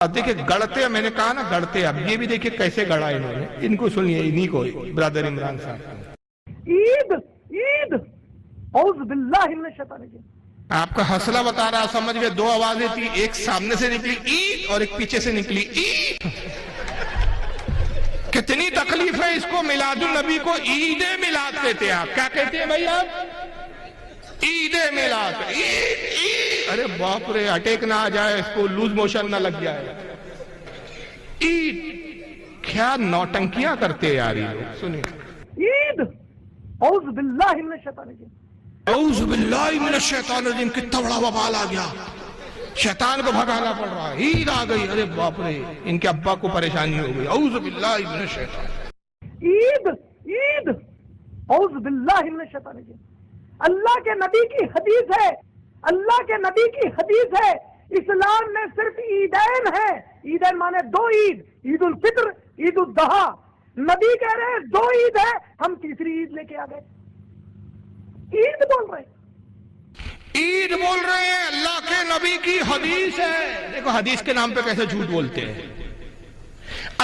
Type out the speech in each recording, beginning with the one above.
دیکھیں گڑتے، میں نے کہا نا گڑتے، اب یہ بھی دیکھیں کیسے گڑا انہوں نے، ان کو سنیے، انہی کو برادر عمران صاحب۔ عید عید اعوذ باللہ من الشیطان الرجیم۔ آپ کا حوصلہ بتا رہا، سمجھ گئے؟ دو آوازیں تھی، ایک سامنے سے نکلی عید اور ایک پیچھے سے نکلی عید۔ کتنی تکلیف ہے اس کو، میلاد النبی کو عید میلاد کہتے ہیں۔ آپ کیا کہتے ہیں بھائی؟ آپ عید میلاد، عید عید، ارے باپ رے، اٹیک نہ آ جائے اس کو، لوز موشن نہ لگ جائے۔ عید کیا نوٹنکیاں کرتے ہیں یار یہ لوگ، سنیں۔ عید اعوذ باللہ من الشیطان الرجیم۔ اعوذ باللہ من الشیطان الرجیم، کتنا بڑا وبال آ گیا، شیطان کو بھگانا پڑ رہا ہے، عید آ گئی، ارے باپ رے، ان کے ابا کو پریشانی ہو گئی۔ اعوذ باللہ من الشیطان، عید عید اعوذ باللہ من الشیطان الرجیم۔ اللہ کے نبی کی حدیث ہے، اللہ کے نبی کی حدیث ہے، اسلام میں صرف عیدین ہیں۔ عیدین مانے دو عید، عید الفطر، عید الاضحیٰ۔ نبی کہہ رہے ہیں دو عید ہے، ہم تیسری عید لے کے آ گئے۔ عید بول رہے ہیں، عید بول رہے ہیں، اللہ کے نبی کی حدیث ہے۔ دیکھو حدیث کے نام پہ کیسے جھوٹ بولتے ہیں۔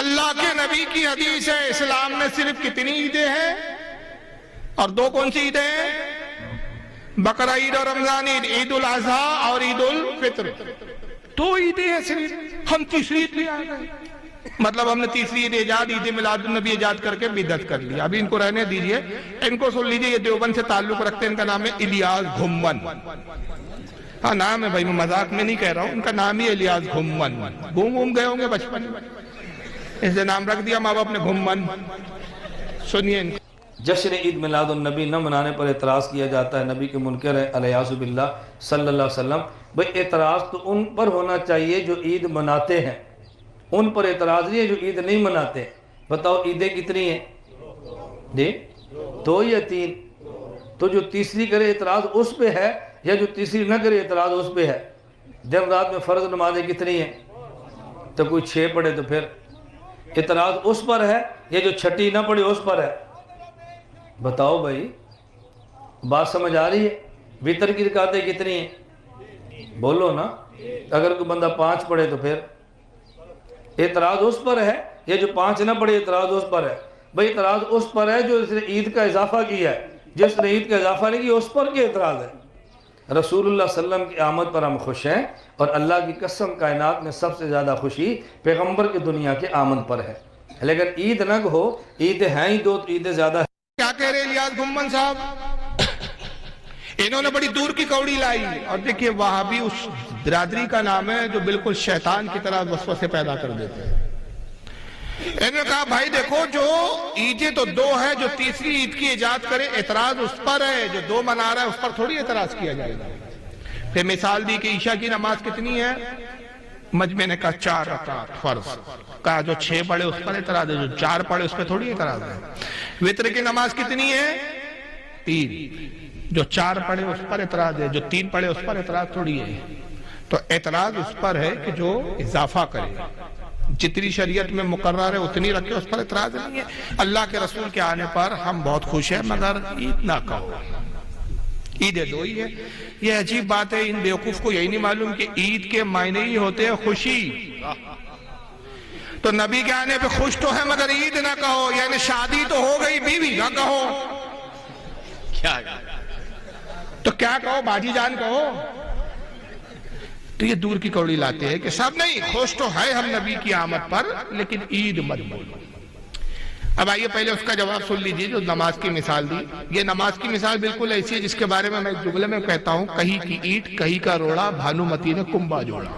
اللہ کے نبی کی حدیث ہے، اسلام میں صرف کتنی عیدیں ہیں؟ اور دو کون سی عیدیں ہیں؟ بقرہ عید اور رمضان عید، عید الاضحیٰ اور عید الفطر، دو عیدیں ہیں صرف، ہم تیسری عید لے آ گئے۔ مطلب ہم نے تیسری عید ایجاد، عید میلاد النبی ایجاد کر کے بدعت کر لیا۔ ابھی ان کو رہنے دیجئے، ان کو سن لیجئے، یہ دیوبند سے تعلق رکھتے ہیں، ان کا نام ہے الیاس گھمن۔ ہاں نام ہے بھائی، میں مذاق میں نہیں کہہ رہا ہوں، ان کا نام ہی الیاس گھمن۔ گھوم گئے ہوں گے بچپن میں، اس نے نام رکھ دیا ماں باپ نے گھمن۔ سنیے ان کو۔ جشن عید میلاد النبی نہ منانے پر اعتراض کیا جاتا ہے، نبی کے منکر ہے علیہ باللہ صلی اللہ علیہ وسلم۔ بھئی اعتراض تو ان پر ہونا چاہیے جو عید مناتے ہیں، ان پر اعتراض نہیں ہے جو عید نہیں مناتے۔ بتاؤ عیدیں کتنی ہیں؟ جی دو یا تین؟ تو جو تیسری کرے اعتراض اس پہ ہے، یا جو تیسری نہ کرے اعتراض اس پہ ہے؟ دن رات میں فرض نمازیں کتنی ہیں؟ تو کوئی 6 پڑھے تو پھر اعتراض اس پر ہے، یا جو چھٹی نہ پڑھے اس پر ہے؟ بتاؤ بھائی، بات سمجھ آ رہی ہے؟ وتر کی رکعتیں کتنی ہیں؟ بولو نا۔ اگر کوئی بندہ 5 پڑھے تو پھر اعتراض اس پر ہے، یا جو 5 نہ پڑھے اعتراض اس پر ہے؟ بھائی اعتراض اس پر ہے جو اس نے عید کا اضافہ کیا ہے، جس نے عید کا اضافہ نہیں کیا اس پر کیا اعتراض ہے؟ رسول اللہ صلی اللہ علیہ وسلم کی آمد پر ہم خوش ہیں، اور اللہ کی قسم کائنات میں سب سے زیادہ خوشی پیغمبر کی دنیا کے آمد پر ہے۔ لیکن عید نہ ہو، عید ہیں ہی دو، تو عیدیں زیادہ ہیں۔ کیا کہہ رہے الیاس گھمن صاحب؟ انہوں نے بڑی دور کی کوڑی لائی، اور دیکھیے وہابی اس برادری کا نام ہے جو بالکل شیطان کی طرح وسوسے پیدا کر دیتے ہیں۔ انہوں نے کہا بھائی دیکھو، جو عیدیں تو دو ہے، جو تیسری عید کی ایجاد کرے اعتراض اس پر ہے، جو دو منا رہا ہے اس پر تھوڑی اعتراض کیا جائے گا۔ پھر مثال دی کہ عشاء کی نماز کتنی ہے؟ مجمع نے کہا 4 رکعت فرض، کہا جو 6 پڑھے اس پر اعتراض ہے، جو 4 پڑھے اس پہ تھوڑی اعتراض ہے۔ وتر کی نماز کتنی ہے؟ 3، جو 4 پڑھے اس پر اعتراض ہے، جو 3 پڑھے اس پر اعتراض تھوڑی ہے۔ تو اعتراض اس پر ہے کہ جو اضافہ کرے، جتنی شریعت میں مقرر ہے اتنی رکھے، اس پر اعتراض نہیں ہے۔ اللہ کے رسول کے آنے پر ہم بہت خوش ہیں، مگر عید نہ کہو، عیدیں دو ہی ہے۔ یہ عجیب بات ہے، ان بیوقوف کو یہی نہیں معلوم کہ عید کے معنی ہی ہوتے ہیں خوشی۔ تو نبی کے آنے پہ خوش تو ہے مگر عید نہ کہو، یعنی شادی تو ہو گئی، بیوی نہ کہو، کیا تو کیا کہو؟ باجی جان کہو؟ تو یہ دور کی کوڑی لاتے ہیں کہ سب نہیں، خوش تو ہے ہم نبی کی آمد پر، لیکن عید مت بولو۔ اب آئیے پہلے اس کا جواب سن لیجیے جو نماز کی مثال دی۔ یہ نماز کی مثال بالکل ایسی ہے جس کے بارے میں ایک جملے میں کہتا ہوں، کہیں کی اینٹ کہیں کا روڑا، بھانومتی نے کنبا جوڑا۔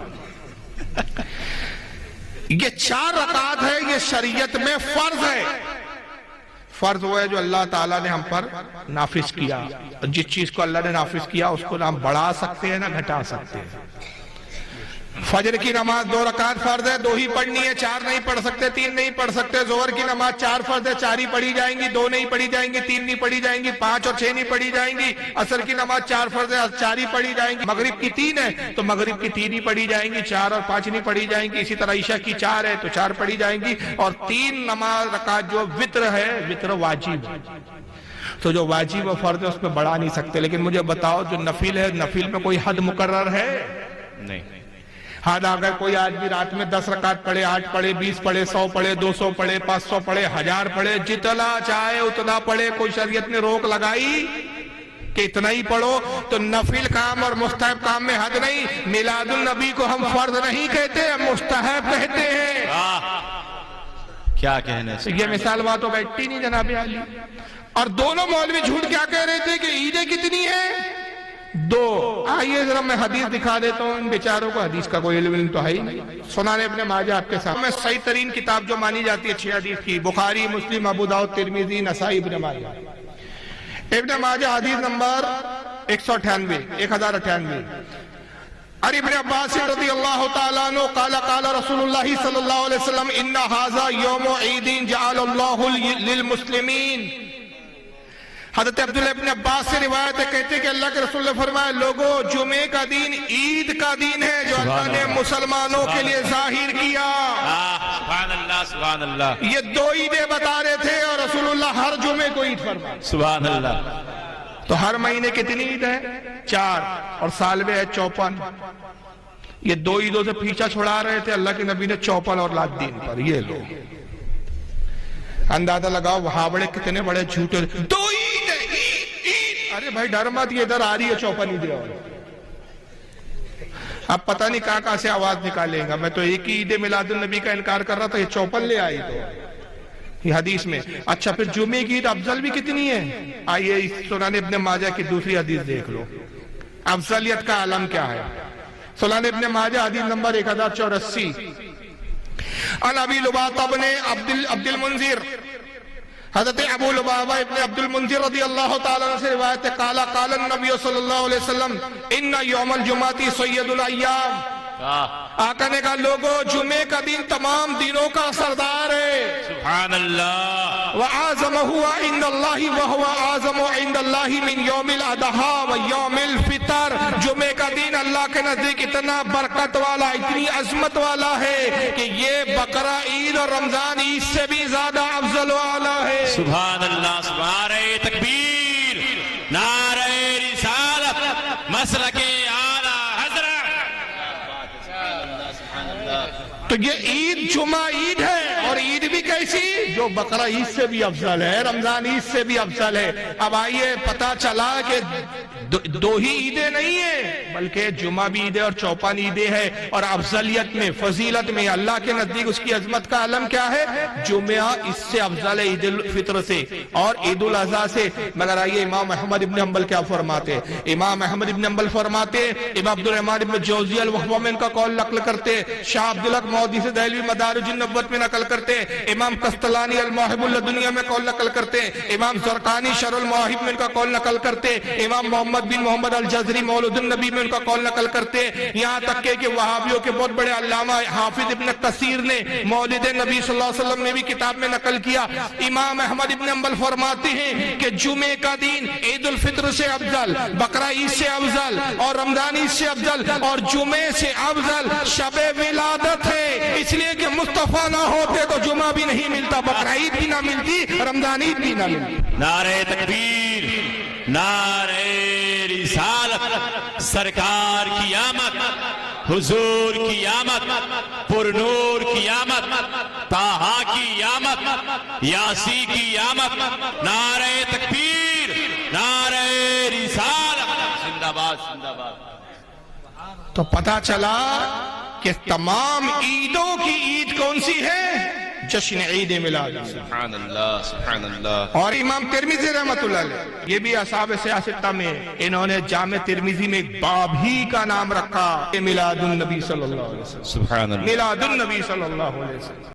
یہ 4 رکعت ہے، یہ شریعت میں فرض ہے۔ فرض وہ ہے جو اللہ تعالیٰ نے ہم پر نافذ کیا، جس چیز کو اللہ نے نافذ کیا اس کو نہ ہم بڑھا سکتے ہیں نہ گھٹا سکتے ہیں۔ فجر کی نماز 2 رکعت فرض ہے، 2 ہی پڑھنی ہے، 4 نہیں پڑھ سکتے، 3 نہیں پڑھ سکتے۔ ظہر کی نماز 4 فرض ہے، 4 ہی پڑھی جائیں گی، 2 نہیں پڑھی جائیں گی، 3 نہیں پڑھی جائیں گی، 5 اور 6 نہیں پڑھی جائیں گی۔ عصر کی نماز 4 فرض ہے، 4 ہی پڑھی جائیں گی۔ مغرب کی 3 ہے تو مغرب کی 3 ہی پڑھی جائیں گی، 4 اور 5 نہیں پڑھی جائیں گی۔ اسی طرح عشاء کی 4 ہے تو 4 پڑھی جائیں گی، اور 3 نماز رکعت جو وتر ہے، وتر واجب، تو جو واجب و فرض ہے اس میں بڑھا نہیں سکتے۔ لیکن مجھے بتاؤ جو نفل ہے، نفل میں کوئی حد مقرر ہے؟ نہیں۔ ہاں اگر کوئی آدمی رات میں 10 رکعت پڑھے، 8 پڑھے، 20 پڑھے، 100 پڑھے، 200 پڑھے، 500 پڑھے، 1000 پڑھے، جتنا چاہے اتنا پڑھے، کوئی شریعت نے روک لگائی کہ اتنا ہی پڑھو؟ تو نفل کام اور مستحب کام میں حد نہیں۔ میلاد النبی کو ہم فرض نہیں کہتے، ہم مستحب کہتے ہیں۔ کیا کہنے سے یہ مثال بات تو بیٹھتی نہیں جناب عالی۔ اور دونوں مولوی جھوٹ کیا کہہ رہے تھے کہ عیدیں کتنی ہیں؟ 2۔ آئیے ذرا میں حدیث دکھا دیتا ہوں، ان بیچاروں کو حدیث کا کوئی علم تو ہے ہی نہیں۔ سنن ابن ماجہ آپ کے سامنے صحیح ترین کتاب جو مانی جاتی ہے 6 حدیث کی، بخاری، مسلم، ابو داؤد، ترمذی، نسائی، ابن ماجہ۔ ابن ماجہ حدیث نمبر 1098 عن ابن عباس رضی اللہ تعالیٰ عنہ قال قال رسول اللہ صلی اللہ علیہ وسلم ان ھذا یوم عید جعل اللہ للمسلمین۔ حضرت عبداللہ ابن عباس سے روایت ہے، کہتے ہیں کہ اللہ کے رسول نے فرمایا، لوگوں جمعے کا دن عید کا دن ہے جو اللہ نے مسلمانوں کے لیے ظاہر کیا۔ سبحان اللہ، سبحان اللہ۔ یہ 2 عیدیں بتا رہے تھے اور رسول اللہ ہر جمعے کو عید فرمایا۔ سبحان اللہ۔ تو ہر مہینے کتنی عید ہے؟ 4، اور سال میں ہے 54۔ یہ 2 عیدوں سے پیچھا چھڑا رہے تھے اللہ کے نبی نے 54 اور لات دین پر۔ یہ لو اندازہ لگاؤ وہاں بڑے کتنے بڑے جھوٹے، 2 عید ہے، عید۔ ارے بھائی ڈر مت، یہ ادھر آ رہی ہے 54 عیدیں اور اب پتہ نہیں کہاں سے آواز نکالے گا۔ میں تو ایک ہی عید میلاد النبی کا انکار کر رہا تھا، یہ 54 لے آئی تو یہ حدیث میں۔ اچھا پھر جمعے کی عید افضل بھی کتنی ہے؟ آئیے سنن ابن ماجہ کی دوسری حدیث دیکھ لو، افضلیت کا عالم کیا ہے۔ سنن ابن ماجہ حدیث نمبر 1084 عن ابی لبابہ بن عبد المنذر، حضرت ابو لبابہ ابن عبد المنذر رضی اللہ تعالیٰ عنہ سے روایت ہے، قال قال النبی صلی اللہ علیہ وسلم ان یوم الجمعہ سید الایام۔ آقا نے کہا لوگوں جمعے کا دن تمام دنوں کا سردار ہے۔ سبحان اللہ۔ وَعَازَمَهُ عِنْدَ اللَّهِ وَهُوَ عَازَمُ عِنْدَ اللَّهِ مِنْ يَوْمِ الْأَضْحَىٰ وَيَوْمِ الْفِطْرِ۔ جمعے کا دن اللہ کے نزدیک اتنا برکت والا، اتنی عظمت والا ہے کہ یہ بقرہ عید اور رمضان عید سے بھی زیادہ افضل والا ہے۔ سبحان اللہ، نعرہ تکبیر، نعرہ رسالت، مسلک اعلیٰ حضرت۔ تو یہ عید جمعہ عید ہے، اور عید بھی کیسی؟ جو بقرہ عید سے بھی افضل ہے، رمضان عید سے بھی افضل ہے۔ اب آئیے پتہ چلا کہ 2 ہی عیدیں نہیں ہیں بلکہ جمعہ بھی عید ہے اور 54 عیدیں ہیں، اور افضلیت میں، فضیلت میں، اللہ کے نزدیک اس کی عظمت کا علم کیا ہے؟ جمعہ اس سے افضل ہے عید الفطر سے اور عید الاضحیٰ سے۔ مگر آئیے امام احمد ابن حنبل کیا فرماتے؟ امام احمد ابن حنبل فرماتے، امام عبدالرحمن ابن جوزی الوہبہ میں ان کا قول نقل کرتے، شاہ عبدالحق مودی سے دہلوی مدارج النبوت میں نقل کرتے، امام قسطلانی المواہب الدنیا میں قول نقل کرتے، امام زرقانی شرح المواہب میں ان کا قول نقل کرتے، امام محمد بن محمد الجزری مولود النبی میں ان کا قول نقل کرتے، یہاں تک کہ وہابیوں کے بہت بڑے علامہ حافظ ابن کثیر نے مولد نبی صلی اللہ علیہ وسلم میں بھی کتاب میں نقل کیا۔ امام احمد ابن حنبل فرماتے ہیں کہ جمعے کا دن عید الفطر سے افضل، بقرہ عید سے افضل، اور رمضان عید سے افضل، اور جمعے سے افضل شب ولادت ہے، اس لیے کہ مصطفیٰ نہ ہوتے تو جمعہ بھی نہیں ملتا، بقرہ عید بھی نہ ملتی، رمضان عید بھی نہ ملتی۔ نعرہ تکبیر، نعرہ رسالت، سرکار کی آمد، حضور کی آمد، پرنور کی آمد، طٰہٰ کی آمد، یاسی کی آمد، نعرہ تکبیر، نعرہ رسالت، زندہ باد، زندہ باد۔ تو پتہ چلا کہ تمام عیدوں کی عید کون سی ہے؟ جشن عید میلاد۔ سبحان اللہ، سبحان اللہ۔ اور امام ترمذی رحمۃ اللہ علیہ، یہ بھی اصحاب سیاستہ میں انہوں نے جامع ترمذی میں ایک باب ہی کا نام رکھا، میلاد النبی صلی اللہ علیہ وسلم، سبحان اللہ۔ میلاد النبی صلی اللہ علیہ وسلم۔